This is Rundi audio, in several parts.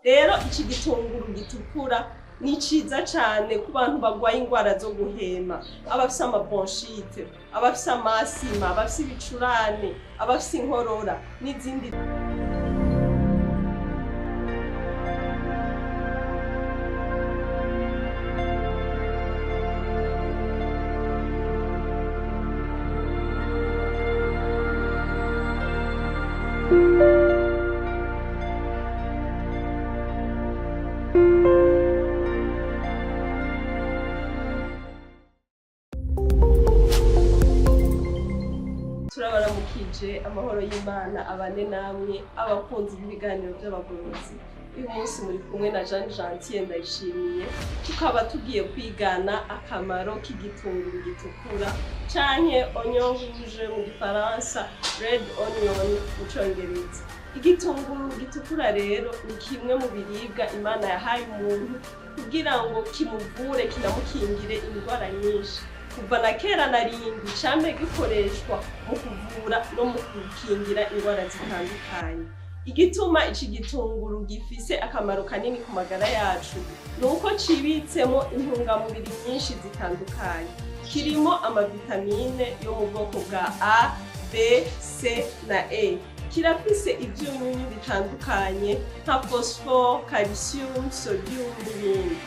rero iki gitunguru gitukura ni ciza cane ku bantu bagwaye ingwara zo guhema, abafise amabronchite, abafise amasima, abafise ibicurane, abafise inkorora n'izindi. Turabaramukije amahoro y'Imana abane namwe abakunzi b'ibiganiro by'abagorozi. Uyu munsi muri kumwe na Jean Gentil ndayishimiye, tukaba tugiye kwigana akamaro k'igitunguru gitukura canke oignon rouge mu gifaransa, red onion mu congereza. Igitunguru gitukura rero ni kimwe mu biribwa Imana yahaye umuntu kugira ngo kimuvure kinamukingire indwara nyinshi. Kuva na kera na rindi cambe gikoreshwa mu kuvura no mu gukingira indwara zitandukanye. Igituma iki gitunguru gifise akamaro kanini ku magara yacu nuko cibitsemo intungamubiri nyinshi zitandukanye. Kirimo amavitamine yo mu bwoko bwa A, B, C na E. Kirafise ivyunyunyu bitandukanye nka phosphore, calcium, sodium n'ibindi.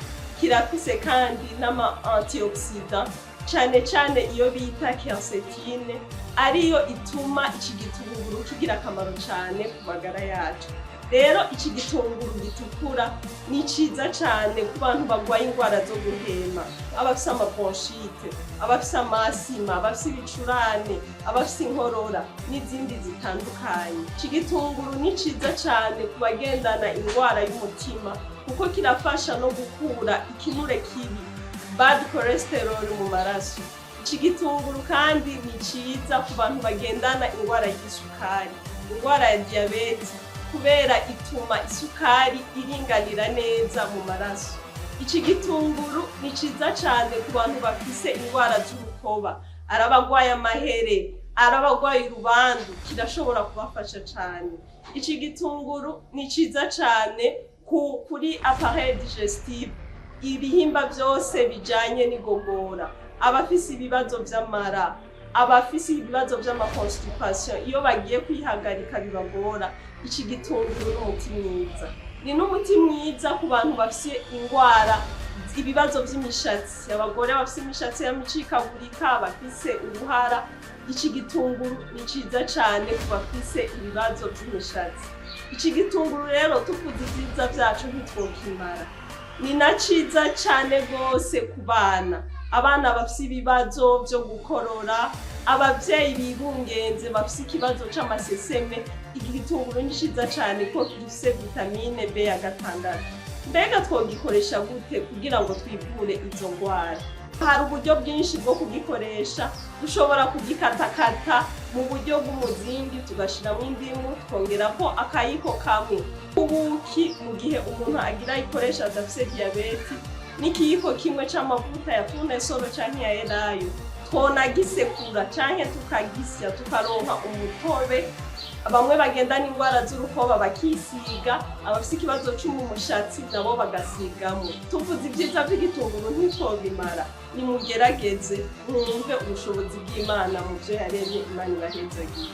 Kirafise kandi n'ama antioxidants cane cane iyo bita quercétine, ariyo ituma iki gitunguru kigira akamaro cane ku magara yacu. Rero iki gitunguru gitukura ni ciza cane ku bantu bagwaye ingwara zo guhema, abafise amabronchite, abafise amasima, abafise ibicurane, abafise inkorora n'izindi zitandukanye. Iki gitunguru ni ciza cane ku bagendana ingwara y'umutima kuko kirafasha no gukura ikinure kibi, bad cholesterol mu maraso. Iki gitunguru kandi ni ciza ku bantu bagendana ingwara y'isukari, ingwara ya diabete, kubera ituma isukari iringanira neza mu maraso. Iki gitunguru ni ciza cane ku bantu bafise ingwara z'urukoba, arabagwaye amahere, arabagwaye urubandu, kirashobora kubafasha cane. Iki gitunguru ni ciza cane kuri appareil digestif, ibihimba byose bijanye n'igogora, abafise ibibazo vy'amara, abafise ibibazo vy'amaconstipation, iyo bagiye kwihagarika bibagora, iki gitunguru n'umuti mwiza. Ni n'umuti mwiza ku bantu bafise ingwara, ibibazo vy'imishatsi, abagore bafise imishatsi y'amicikagurika, bafise uruhara. Iki gitunguru ni ciza cane ku bafise ibibazo vy'imishatsi. Iki gitunguru rero tuvuze ivyiza vyacu ntitwokimara. Ni na ciza cane gose ku bana, abana bafise ibibazo vyo gukorora, abavyeyi bibungenze bafise ikibazo c'amaseseme. Iki gitunguru ni ciza cane ko gifise vitamine B ya gatandatu. Mbega twogikoresha gute kugira ngo twivure izo ngwara? Hari uburyo bwinshi bwo kugikoresha. Dushobora kugikatakata mu buryo bw'umuzingi, tugashiramo indimu, twongerako akayiko kamwe ubuki mu gihe umuntu agira ikoresha adafise diabete, n'ikiyiko kimwe c'amavuta ya tournesol canke ya elayo. Twonagisekura canke tukagisya tukaronka umutobe. Bamwe bagendana ingwara z'urukoba bakisiga, abafise ikibazo c'umushatsi nabo bagasigamo. Tuvuze ivyiza vy'igitunguru ntitwobimara. Nimugerageze mwumve ubushobozi bw'Imana mu vyo yaremye. Imana ibahezagiye.